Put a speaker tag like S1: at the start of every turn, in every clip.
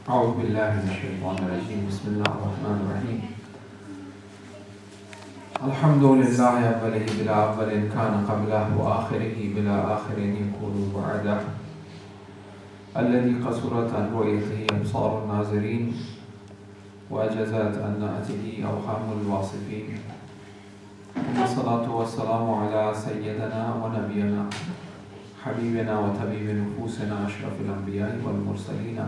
S1: أعوذ بالله من الشيطان الرجيم بسم الله الرحمن الرحيم الحمد لله أوله بلا أول كان قبله وآخره بلا آخر يكون بعده الذي قصرت عن رؤيته أبصار الناظرين وأجزت عن نأته أوهام الواصفين والصلاة والسلام على سيدنا ونبينا حبيبنا وطبيب نفوسنا أشرف الأنبياء والمرسلين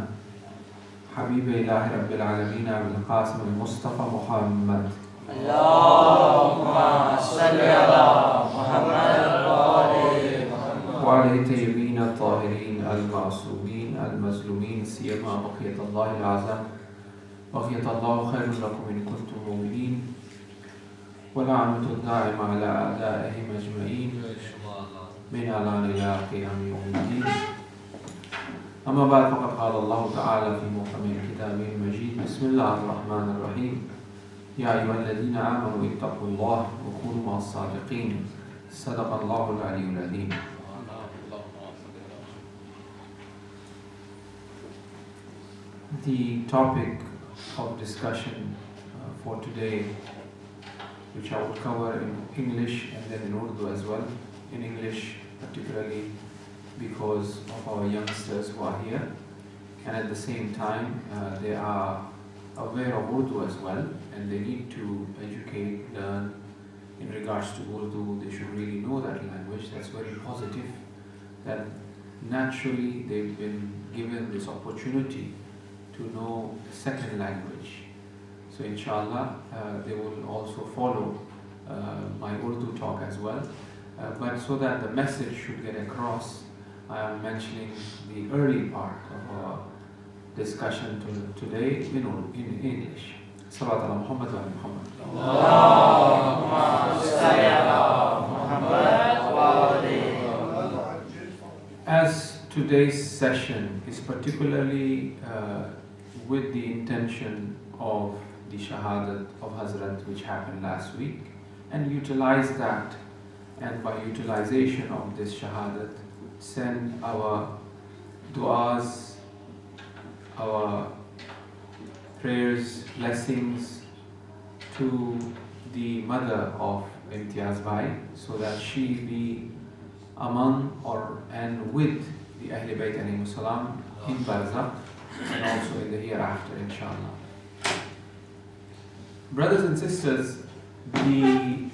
S1: حبيب إله رب العالمين بالقاسم المصطفى محمد
S2: اللهم صل على محمد
S1: وعلى الطيبين الطاهرين المعصومين المظلومين سيما بقية الله العظم بقية الله خير لكم إن كنتم مؤمنين ولعنة الدائم على أعدائهم أجمعين من الآن إلى قيام يوم الدين أما بعد فقد قال الله تعالى في محكم كتابه المجيد بسم الله الرحمن الرحيم يا أيها الذين آمنوا اتقوا الله وكونوا مع الصادقين صدق الله العلي العظيم. The topic of discussion for today, which I will cover in English and then in Urdu as well. In English particularly because of our youngsters who are here, and at the same time they are aware of Urdu as well, and they need to educate, learn in regards to Urdu. They should really know that language. That's very positive, that naturally they've been given this opportunity to know a second language. So inshallah they will also follow my Urdu talk as well, but so that the message should get across, I am mentioning the early part of our discussion today in English. Salawat ala Muhammad wa ala Muhammad.
S2: Allahumma salli ala Muhammad wa ala.
S1: As today's session is particularly with the intention of the Shahadat of Hazrat, which happened last week, and utilize that, and by utilization of this Shahadat, send our du'as, our prayers, blessings to the mother of Imtiaz Bhai, so that she be among and with the Ahlulbayt alayhimus salam in Barzakh and also in the hereafter, inshallah. Brothers and sisters, the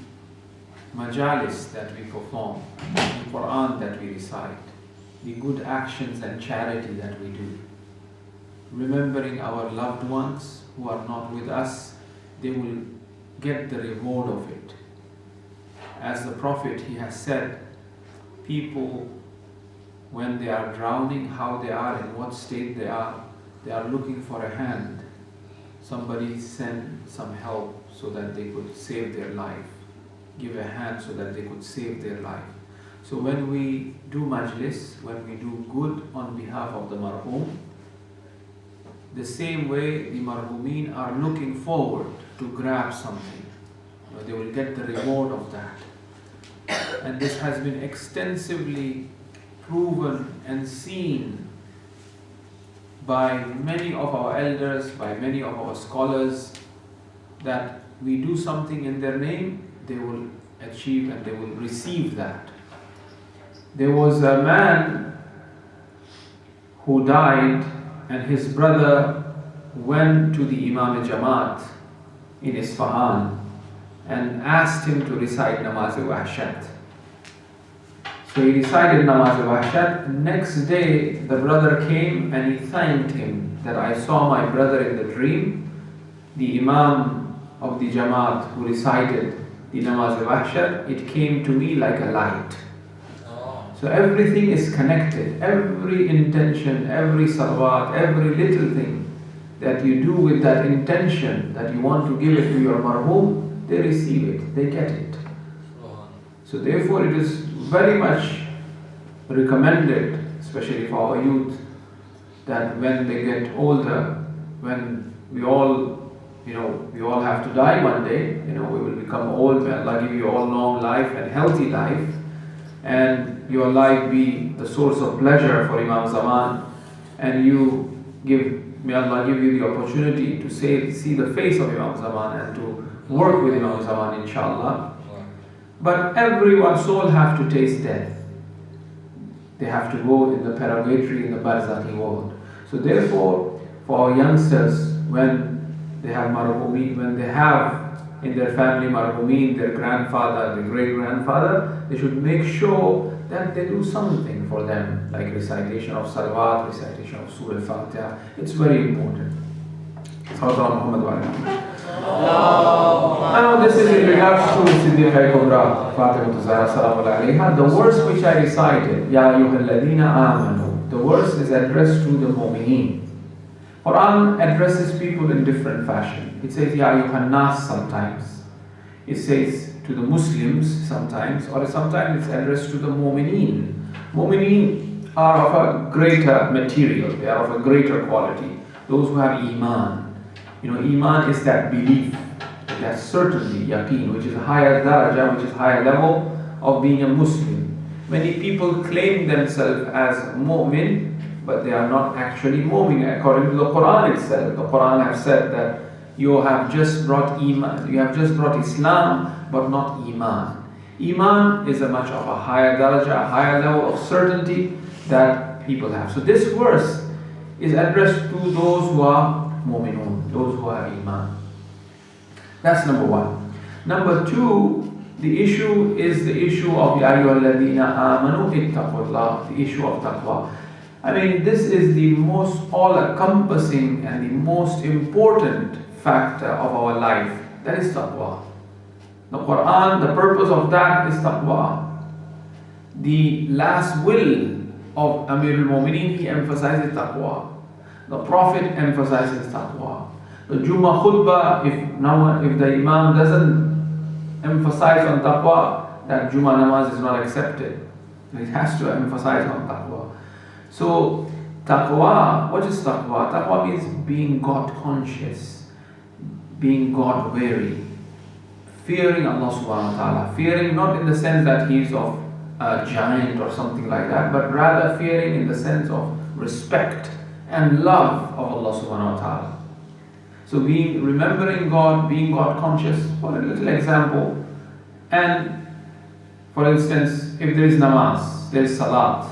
S1: majalis that we perform, the Quran that we recite, the good actions and charity that we do, remembering our loved ones who are not with us, they will get the reward of it. As the Prophet, he has said, people when they are drowning, how they are, in what state they are looking for a hand. Somebody send some help so that they could save their life. Give a hand so that they could save their life. So when we do majlis, when we do good on behalf of the marhum, the same way the marhumeen are looking forward to grab something. They will get the reward of that. And this has been extensively proven and seen by many of our elders, by many of our scholars, that we do something in their name, they will achieve and they will receive that. There was a man who died, and his brother went to the Imam Jamaat in Isfahan and asked him to recite Namaz-e-Wahshat. So he recited Namaz-e-Wahshat. Next day the brother came and he thanked him that I saw my brother in the dream, the Imam of the Jamaat who recited the Namaz-e-Wahshat. It came to me like a light. So everything is connected. Every intention, every salawat, every little thing that you do with that intention that you want to give it to your marhum, they receive it, they get it. So therefore it is very much recommended, especially for our youth, that when they get older, when we all we all have to die one day. We will become old. May Allah give you all long life and healthy life, and your life be the source of pleasure for Imam Zaman, and may Allah give you the opportunity to see the face of Imam Zaman and to work with Imam Zaman, inshallah. But everyone's soul have to taste death. They have to go in the purgatory, in the barzakhi world. So therefore, for our youngsters, when they have marhumeen, when they have in their family marhumeen, their grandfather, their great-grandfather, they should make sure that they do something for them, like recitation of salawat, recitation of Surah Fatiha. It's very important. Salawat Muhammad wa Now this is in regards to Siddiqa Kubra, Fatima Zahra Salamu alayha. The verse which I recited, Ya ayyuhalladhina amanu, the verse is addressed to the mu'mineen. Quran addresses people in different fashion. It says Ya ayyuhan nas sometimes. It says to the Muslims sometimes, or sometimes it's addressed to the mu'mineen. Mu'mineen are of a greater material, they are of a greater quality. Those who have iman. Iman is that belief, that certainty, yaqeen, which is a higher daraja, which is a higher level of being a Muslim. Many people claim themselves as mu'min, but they are not actually mu'min according to the Quran itself. The Quran has said that you have just brought iman, you have just brought Islam, but not iman. Iman is a much of a higher daraja, a higher level of certainty that people have. So this verse is addressed to those who are mu'minun, those who have iman. That's number one. Number two, the issue is the issue of Ya ayyuhalladhina amanu ittaqullah, the issue of taqwa. This is the most all-encompassing and the most important factor of our life. That is taqwa. The Quran, the purpose of that is taqwa. The last will of Amir al-Mu'mineen, he emphasizes taqwa. The Prophet emphasizes taqwa. The Jummah khutbah, if the Imam doesn't emphasize on taqwa, that Jummah namaz is not accepted. It has to emphasize on taqwa. So taqwa, what is taqwa? Taqwa means being God conscious, being God wary, fearing Allah subhanahu wa ta'ala, fearing not in the sense that he is of a giant or something like that, but rather fearing in the sense of respect and love of Allah subhanahu wa ta'ala. So remembering God, being God conscious. For a little example, and for instance, if there is namaz, there is salat,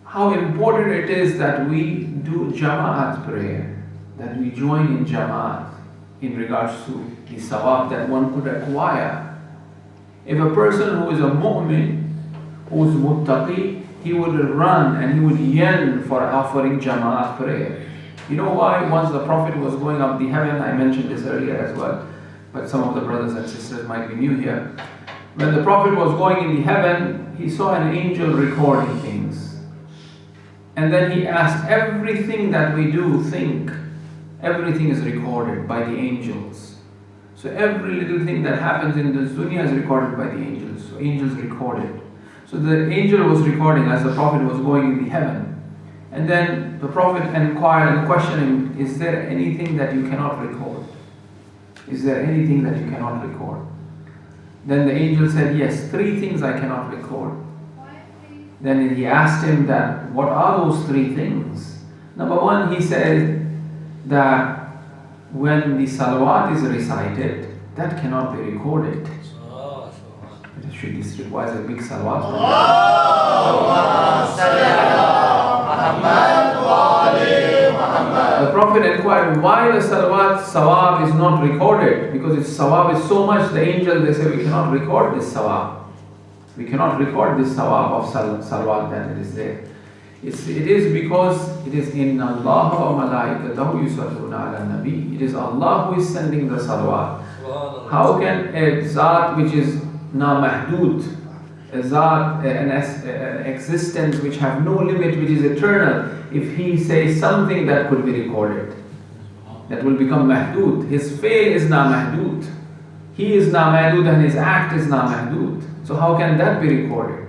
S1: how important it is that we do jama'at prayer, that we join in jama'at in regards to the sawab that one could acquire. If a person who is a mu'min, who is muttaqi, he would run and he would yearn for offering jama'at prayer. You know why? Once the Prophet was going up the heaven, I mentioned this earlier as well, but some of the brothers and sisters might be new here. When the Prophet was going in the heaven, he saw an angel recording things. And then he asked, everything that we do, everything is recorded by the angels. So every little thing that happens in this dunya is recorded by the angels. So angels recorded. So the angel was recording as the Prophet was going in the heaven. And then the Prophet inquired and questioned him, is there anything that you cannot record? Is there anything that you cannot record? Then the angel said, yes, 3 things I cannot record. Then he asked him that, what are those 3 things? Number 1, he said that when the salawat is recited, that cannot be recorded. This requires a big salawat. The Prophet inquired why the salawat sawab is not recorded, because its sawab is so much. The angel, they say, we cannot record this sawab. We cannot record this sawab of salawat that it is there. It is because it is in Allah wa malaikatahu yusalluna ala nabi. It is Allah who is sending the salawat. How can a zat which is na mahdud, a zat, an existence which have no limit, which is eternal, if he says something that could be recorded, that will become mahdud. His fail is na mahdud. He is na mahdud and his act is na mahdud. So how can that be recorded?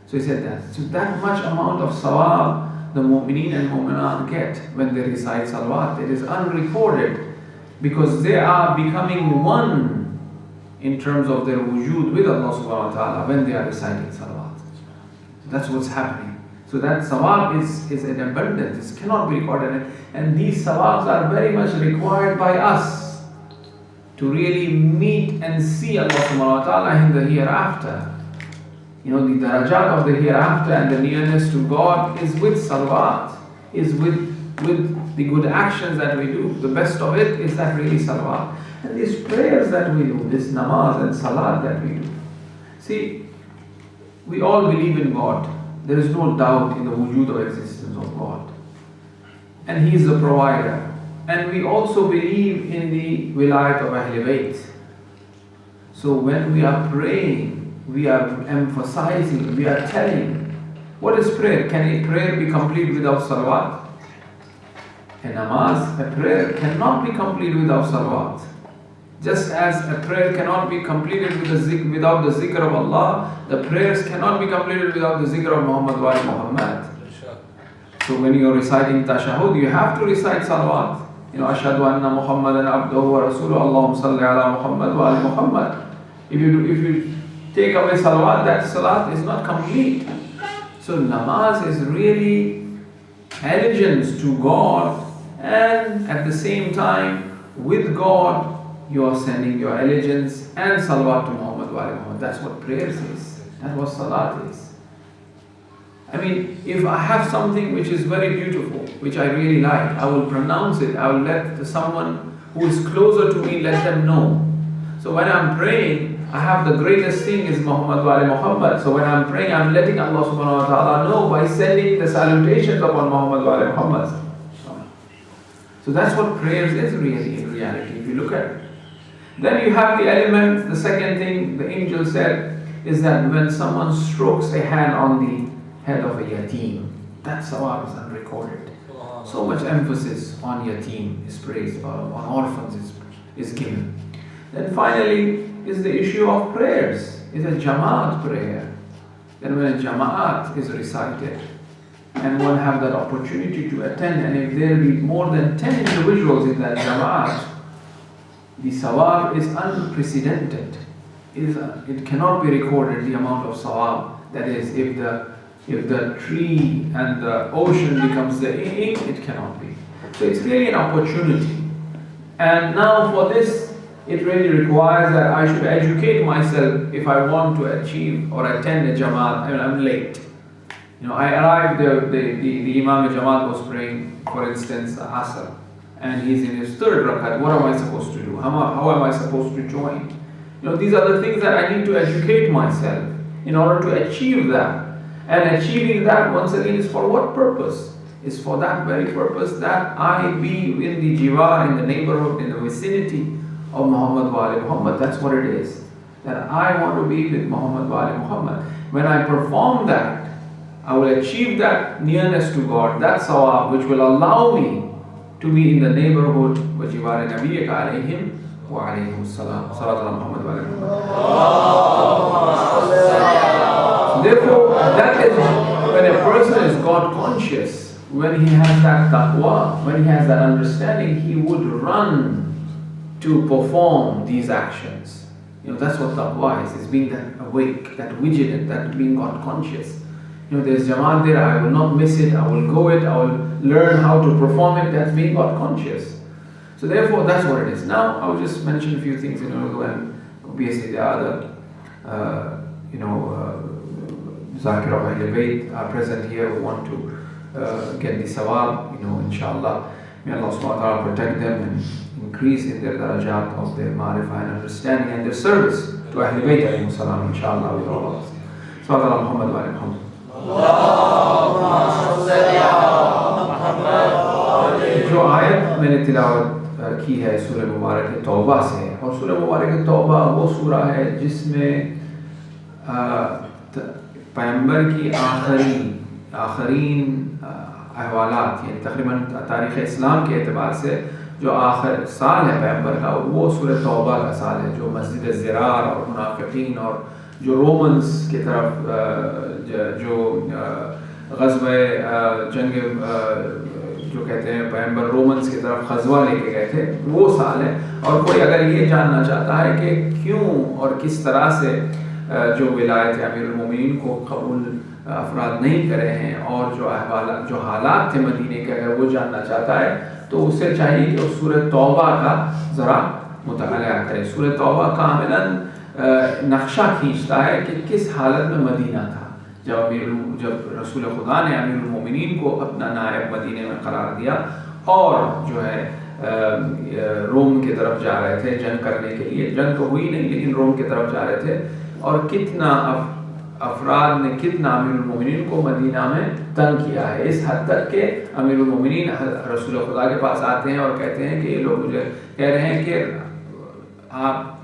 S1: So he said that. So that much amount of sawab the mu'mineen and mu'minat get when they recite salawat, it is unrecorded. because they are becoming one in terms of their wujud with Allah subhanahu wa ta'ala when they are reciting salawat. That's what's happening. So that sawab is in abundance, it cannot be recorded. And these sawabs are very much required by us to really meet and see Allah subhanahu wa ta'ala in the hereafter. The darajat of the hereafter and the nearness to God is with salawat, is with the good actions that we do. The best of it is that really salawat. And these prayers that we do, this namaz and salat that we do. See, we all believe in God. There is no doubt in the wujud of existence of God. And He is the provider. And we also believe in the wilayat of Ahlulbayt. So when we are praying, we are emphasizing, we are telling, what is prayer? Can a prayer be complete without salawat? A namaz, a prayer cannot be complete without salawat. Just as a prayer cannot be completed without the zikr of Allah, the prayers cannot be completed without the zikr of Muhammad wa Muhammad. So when you are reciting tashahud, you have to recite salawat. Ashhadu anna Muhammadan abduhu wa rasuluhu, Allahumma salli ala Muhammad wa ali Muhammad. If you take away salawat, that salat is not complete. So namaz is really allegiance to God, and at the same time, with God, you are sending your allegiance and salawat to Muhammad wa ali Muhammad. That's what prayers is. That's what salat is. If I have something which is very beautiful, which I really like, I will pronounce it. I will let someone who is closer to me, let them know. So when I'm praying, I have the greatest thing is Muhammad wa ali Muhammad. So when I'm praying, I'm letting Allah subhanahu wa ta'ala know by sending the salutations upon Muhammad wa ali Muhammad. So that's what prayers is really in reality, if you look at it. Then you have the element, the second thing the angel said is that when someone strokes a hand on the head of a yatim, that sawab is unrecorded. So much emphasis on yatim is praised, on orphans is given. Then finally is the issue of prayers. It's a jamaat prayer. Then when a jamaat is recited and one have that opportunity to attend, and if there be more than 10 individuals in that jamaat, the sawab is unprecedented. It cannot be recorded, the amount of sawab. That is, if the tree and the ocean becomes the ink, it cannot be. So it's really an opportunity. And now for this, it really requires that I should educate myself if I want to achieve or attend a jamaat. I'm late. I arrived, the Imam of Jamaat was praying, for instance, Asr, and he's in his third rakat. What am I supposed to do? How am I supposed to join? These are the things that I need to educate myself in order to achieve that. And achieving that, once again, is for what purpose? It's for that very purpose that I be in the jiwar, in the neighborhood, in the vicinity of Muhammad wa ali Muhammad. That's what it is. That I want to be with Muhammad wa ali Muhammad. When I perform that, I will achieve that nearness to God, that sawab, which will allow me to be in the neighborhood wa jiwar nabiyyika alayhim wa alayhim salam. Salat ala Muhammad wa ali Muhammad. Therefore, that is when a person is God conscious, when he has that taqwa, when he has that understanding, he would run to perform these actions. That's what taqwa is being that awake, that vigilant, that being God conscious. There's Jamaat there, I will not miss it, I will go it, I will learn how to perform it, that's being God conscious. So therefore, that's what it is. Now, I will just mention a few things, when obviously the other, Zakir of Ahlulbayt are present here who want to get the sawab, inshallah. May Allah subhanahu wa ta'ala protect them and increase in their darajat of their ma'rifah and understanding and their service to Ahlulbayt alayhim salam, inshallah, with all of us. Salat ala Muhammad wa ali Muhammad. जो आयत मैंने तिलावत की है सूरह मुबारक तौबा से, और सूरह मुबारक तौबा वो सूरह है जिसमें पैगंबर की आखरीन अहवालात, यानी तकरीबन तारीख़ इस्लाम के एतबार से जो आखिर साल है पैगंबर का, वो सूरह तौबा का साल है, जो मस्जिद ज़िरार और मुनाफ़िकीन और जो रोमन्स की तरफ जो ग़ज़वे जंग जो जो कहते हैं पैगंबर रोमन्स की तरफ खजवा लेके गए थे, वो साल है। और कोई अगर ये जानना चाहता है कि क्यों और किस तरह से जो विलायत अमीरुल मोमिनीन को कबूल अफराद नहीं करे हैं और जो हालात थे मदीने के, अगर वो जानना चाहता है तो उसे चाहिए कि उस सूरह तौबा का ज़रा मुताला करे। सूरह तौबा कामिलन नक्शा खींचता है कि किस हालत में मदीना था जब रसूल खुदा ने अमीरुल मोमिनीन को अपना नायब मदीने में करार दिया और जो है रोम की तरफ जा रहे थे जंग करने के लिए। जंग तो हुई नहीं, लेकिन रोम की तरफ जा रहे थे। और कितना अफराद ने कितना अमीरुल मोमिनीन को मदीना में तंग किया है, इस हद तक के अमीरुल मोमिनीन रसूल खुदा के पास आते हैं और कहते हैं कि ये लोग मुझे कह रहे हैं कि आप